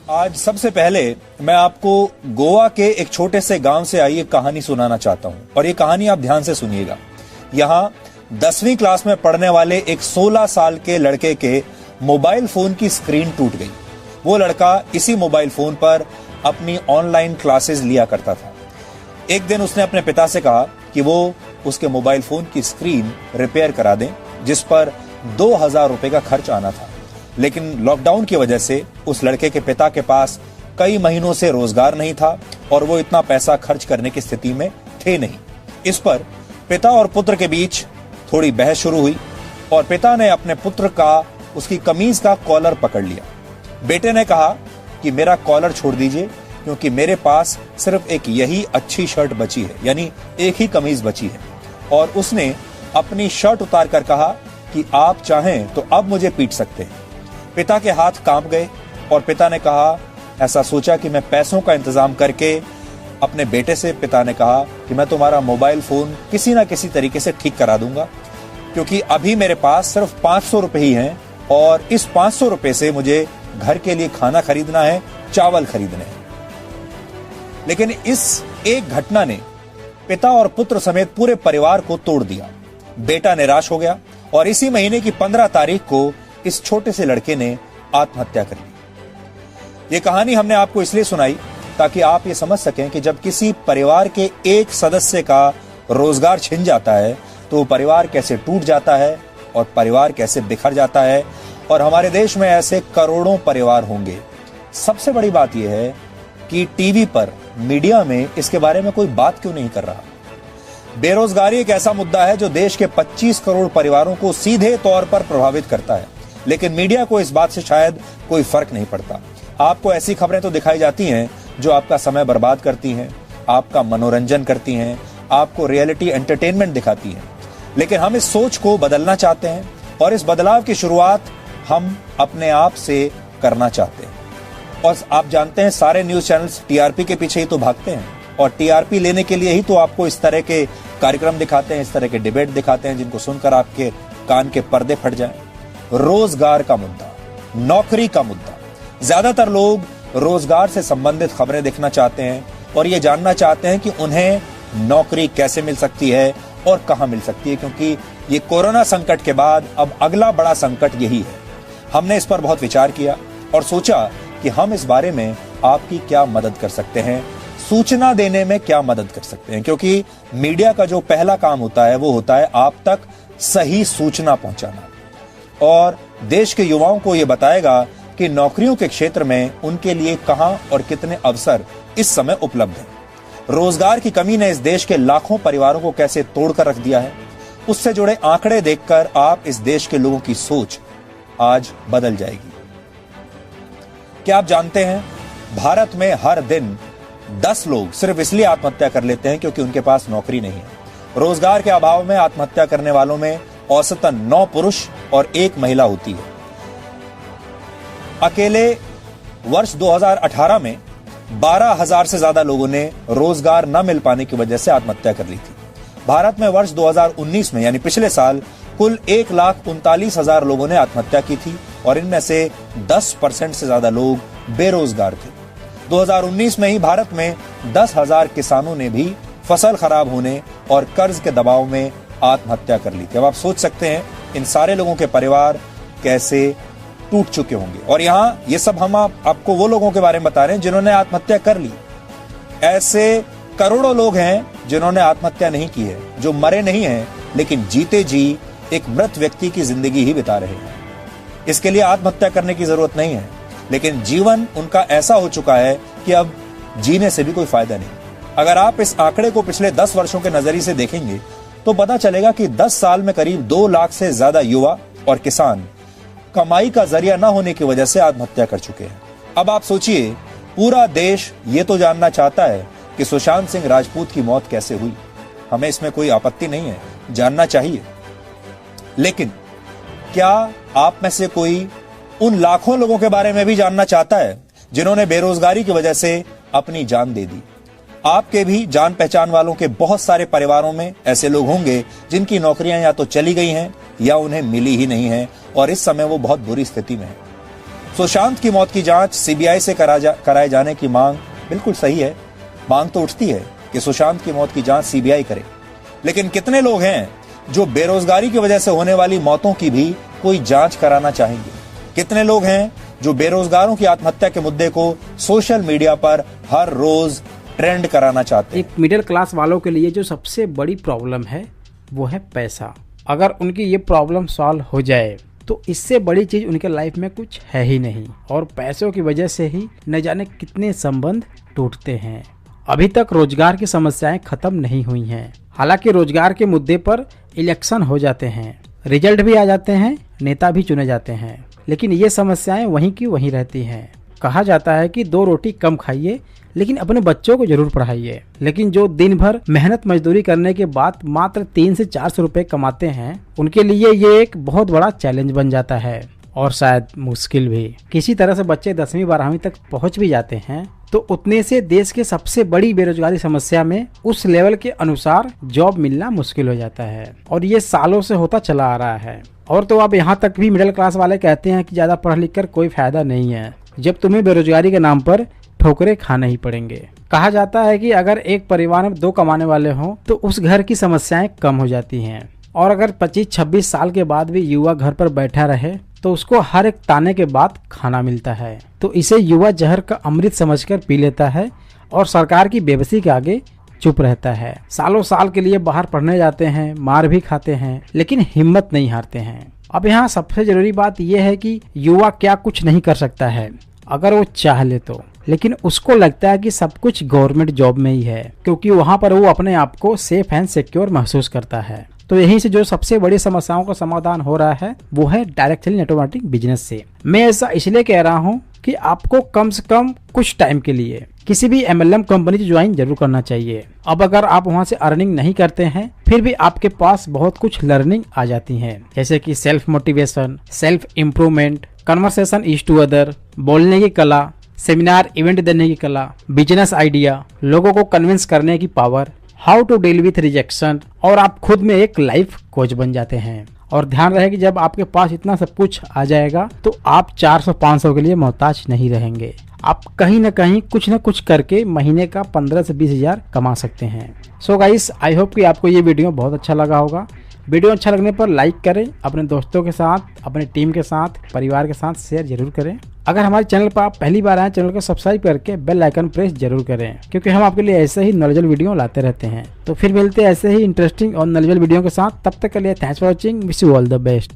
आज सबसे पहले मैं आपको गोवा के एक छोटे से गांव से आई एक कहानी सुनाना चाहता हूं और ये कहानी आप ध्यान से सुनिएगा। यहाँ 10वीं क्लास में पढ़ने वाले एक 16 साल के लड़के के मोबाइल फोन की स्क्रीन टूट गई। वो लड़का इसी मोबाइल फोन पर अपनी ऑनलाइन क्लासेस लिया करता था। एक दिन उसने अपने पिता से कहा कि वो उसके मोबाइल फोन की स्क्रीन रिपेयर करा दें, जिस पर 2000 रुपए का खर्च आना था। लेकिन लॉकडाउन की वजह से उस लड़के के पिता के पास कई महीनों से रोजगार नहीं था और वो इतना पैसा खर्च करने की स्थिति में थे नहीं। इस पर पिता और पुत्र के बीच थोड़ी बहस शुरू हुई और पिता ने अपने पुत्र का उसकी कमीज का कॉलर पकड़ लिया। बेटे ने कहा कि मेरा कॉलर छोड़ दीजिए क्योंकि मेरे पास सिर्फ एक यही अच्छी शर्ट बची है, यानी एक ही कमीज बची है। और उसने अपनी शर्ट उतार कर कहा कि आप चाहें तो अब मुझे पीट सकते हैं। पिता के हाथ कांप गए और पिता ने कहा, ऐसा सोचा कि मैं पैसों का इंतजाम करके अपने बेटे से पिता ने कहा कि मैं तुम्हारा मोबाइल फोन किसी ना किसी तरीके से ठीक करा दूंगा, क्योंकि अभी मेरे पास सिर्फ 500 रुपए ही हैं और इस 500 रुपए से मुझे घर के लिए खाना खरीदना है, चावल खरीदने हैं। लेकिन इस एक घटना ने पिता और पुत्र समेत पूरे परिवार को तोड़ दिया। बेटा निराश हो गया और इसी महीने की 15 तारीख को इस छोटे से लड़के ने आत्महत्या कर ली। ये कहानी हमने आपको इसलिए सुनाई ताकि आप ये समझ सकें कि जब किसी परिवार के एक सदस्य का रोजगार छिन जाता है तो वो परिवार कैसे टूट जाता है और परिवार कैसे बिखर जाता है। और हमारे देश में ऐसे करोड़ों परिवार होंगे। सबसे बड़ी बात यह है कि टीवी पर, मीडिया में इसके बारे में कोई बात क्यों नहीं कर रहा। बेरोजगारी एक ऐसा मुद्दा है जो देश के 25 करोड़ परिवारों को सीधे तौर पर प्रभावित करता है, लेकिन मीडिया को इस बात से शायद कोई फर्क नहीं पड़ता। आपको ऐसी खबरें तो दिखाई जाती हैं जो आपका समय बर्बाद करती हैं, आपका मनोरंजन करती हैं, आपको रियलिटी एंटरटेनमेंट दिखाती हैं। लेकिन हम इस सोच को बदलना चाहते हैं और इस बदलाव की शुरुआत हम अपने आप से करना चाहते हैं। और आप जानते हैं सारे न्यूज चैनल्स टीआरपी के पीछे ही तो भागते हैं और टीआरपी लेने के लिए ही तो आपको इस तरह के कार्यक्रम दिखाते हैं, इस तरह के डिबेट दिखाते हैं जिनको सुनकर आपके कान के पर्दे फट जाएं। रोजगार का मुद्दा, नौकरी का मुद्दा, ज्यादातर लोग रोजगार से संबंधित खबरें देखना चाहते हैं और ये जानना चाहते हैं कि उन्हें नौकरी कैसे मिल सकती है और कहां मिल सकती है, क्योंकि ये कोरोना संकट के बाद अब अगला बड़ा संकट यही है। हमने इस पर बहुत विचार किया और सोचा कि हम इस बारे में आपकी क्या मदद कर सकते हैं, सूचना देने में क्या मदद कर सकते हैं, क्योंकि मीडिया का जो पहला काम होता है वो होता है आप तक सही सूचना पहुंचाना और देश के युवाओं को यह बताएगा कि नौकरियों के क्षेत्र में उनके लिए कहां और कितने अवसर इस समय उपलब्ध हैं। रोजगार की कमी ने इस देश के लाखों परिवारों को कैसे तोड़कर रख दिया है, उससे जुड़े आंकड़े देखकर आप इस देश के लोगों की सोच आज बदल जाएगी। क्या आप जानते हैं, भारत में हर दिन 10 लोग सिर्फ इसलिए आत्महत्या कर लेते हैं क्योंकि उनके पास नौकरी नहीं है। रोजगार के अभाव में आत्महत्या करने वालों में औसतन 9 पुरुष और 1 महिला होती है। अकेले वर्ष 2018 में 12,000 से ज्यादा लोगों ने रोजगार न मिल पाने की वजह से आत्महत्या कर ली थी। भारत में वर्ष 2019 में यानी पिछले साल कुल 1,39,000 लोगों ने आत्महत्या की थी और इनमें से 10% से ज्यादा लोग बेरोजगार थे। 2019 में ही भारत में 10,000 किसानों ने भी फसल खराब होने और कर्ज के दबाव में आत्महत्या कर ली थी। अब आप सोच सकते हैं इन सारे लोगों के परिवार कैसे टूट चुके होंगे। और यहाँ ये सब हम आपको वो लोगों के बारे में बता रहे हैं जिन्होंने आत्महत्या कर ली। ऐसे करोड़ों लोग हैं जिन्होंने आत्महत्या नहीं की है, जो मरे नहीं हैं लेकिन जीते जी एक मृत व्यक्ति की जिंदगी ही बिता रहे हैं। इसके लिए आत्महत्या करने की जरूरत नहीं है, लेकिन जीवन उनका ऐसा हो चुका है कि अब जीने से भी कोई फायदा नहीं। अगर आप इस आंकड़े को पिछले 10 वर्षों के नजरिए से देखेंगे तो पता चलेगा कि 10 साल में करीब 2 लाख से ज्यादा युवा और किसान कमाई का जरिया न होने की वजह से आत्महत्या कर चुके हैं। अब आप सोचिए, पूरा देश ये तो जानना चाहता है कि सुशांत सिंह राजपूत की मौत कैसे हुई। हमें इसमें कोई आपत्ति नहीं है, जानना चाहिए। लेकिन क्या आप में से कोई उन लाखों लोगों के बारे में भी जानना चाहता है जिन्होंने बेरोजगारी की वजह से अपनी जान दे दी? आपके भी जान पहचान वालों के बहुत सारे परिवारों में ऐसे लोग होंगे जिनकी नौकरियां या तो चली गई हैं या उन्हें मिली ही नहीं है और इस समय वो बहुत बुरी स्थिति में है। सुशांत की मौत की जांच सीबीआई से कराए जाने की मांग बिल्कुल सही है। मांग तो उठती है कि सुशांत की मौत की जांच सीबीआई करे, लेकिन कितने लोग हैं जो बेरोजगारी की वजह से होने वाली मौतों की भी कोई जांच कराना चाहेंगे? कितने लोग हैं जो बेरोजगारों की आत्महत्या के मुद्दे को सोशल मीडिया पर हर रोज ट्रेंड कराना चाहते हैं? एक मिडिल क्लास वालों के लिए जो सबसे बड़ी प्रॉब्लम है वो है पैसा। अगर उनकी ये प्रॉब्लम सॉल्व हो जाए तो इससे बड़ी चीज उनके लाइफ में कुछ है ही नहीं, और पैसों की वजह से ही न जाने कितने संबंध टूटते हैं। अभी तक रोजगार की समस्याएं खत्म नहीं हुई हैं। हालांकि रोजगार के मुद्दे पर इलेक्शन हो जाते हैं, रिजल्ट भी आ जाते हैं, नेता भी चुने जाते हैं, लेकिन ये समस्याएं वहीं की वहीं रहती हैं। कहा जाता है कि 2 रोटी कम खाइए लेकिन अपने बच्चों को जरूर पढ़ाइए। लेकिन जो दिन भर मेहनत मजदूरी करने के बाद मात्र 300 से 400 रुपए कमाते हैं, उनके लिए ये एक बहुत बड़ा चैलेंज बन जाता है, और शायद मुश्किल भी। किसी तरह से बच्चे 10वीं 12वीं तक पहुंच भी जाते हैं तो उतने से देश के सबसे बड़ी बेरोजगारी समस्या में उस लेवल के अनुसार जॉब मिलना मुश्किल हो जाता है, और ये सालों से होता चला आ रहा है। और तो अब यहाँ तक भी मिडिल क्लास वाले कहते हैं कि ज्यादा पढ़ लिख कर कोई फायदा नहीं है, जब तुम्हें बेरोजगारी के नाम पर ठोकरे खाने ही पड़ेंगे। कहा जाता है कि अगर एक परिवार में 2 कमाने वाले हों तो उस घर की समस्याएं कम हो जाती हैं, और अगर 25-26 साल के बाद भी युवा घर पर बैठा रहे तो उसको हर एक ताने के बाद खाना मिलता है, तो इसे युवा जहर का अमृत समझकर पी लेता है और सरकार की बेबसी के आगे चुप रहता है। सालों साल के लिए बाहर पढ़ने जाते हैं, मार भी खाते हैं, लेकिन हिम्मत नहीं हारते हैं। अब यहाँ सबसे जरूरी बात यह है कि युवा क्या कुछ नहीं कर सकता है अगर वो चाह ले तो, लेकिन उसको लगता है कि सब कुछ गवर्नमेंट जॉब में ही है, क्योंकि वहाँ पर वो अपने आप को सेफ एंड सिक्योर महसूस करता है। तो यहीं से जो सबसे बड़ी समस्याओं का समाधान हो रहा है वो है डायरेक्ट सेलिंग नेटवर्क बिजनेस से। मैं ऐसा इसलिए कह रहा हूँ कि आपको कम से कम कुछ टाइम के लिए किसी भी MLM कंपनी से ज्वाइन जरूर करना चाहिए। अब अगर आप वहाँ से अर्निंग नहीं करते हैं फिर भी आपके पास बहुत कुछ लर्निंग आ जाती है, जैसे कि self motivation, self improvement, conversation each to other, बोलने की कला, सेमिनार इवेंट देने की कला, बिजनेस आइडिया, लोगों को कन्विंस करने की power, how to deal with rejection, और आप खुद में एक लाइफ कोच बन जाते हैं। और ध्यान रहे कि जब आपके पास इतना सब कुछ आ जाएगा तो आप 400-500 के लिए मोहताज नहीं रहेंगे। आप कहीं ना कहीं कुछ ना कुछ करके महीने का 15 से 20 हजार कमा सकते हैं। सो गाइस, आई होप कि आपको ये वीडियो बहुत अच्छा लगा होगा। वीडियो अच्छा लगने पर लाइक करें, अपने दोस्तों के साथ, अपने टीम के साथ, परिवार के साथ शेयर जरूर करें। अगर हमारे चैनल पर आप पहली बार आए, चैनल को सब्सक्राइब करके बेल आइकन प्रेस जरूर करें, क्योंकि हम आपके लिए ऐसे ही नॉलेजेबल वीडियो लाते रहते हैं। तो फिर मिलते हैं ऐसे ही इंटरेस्टिंग और नॉलेजेबल वीडियो के साथ। तब तक के लिए thanks for watching, wish you all the best.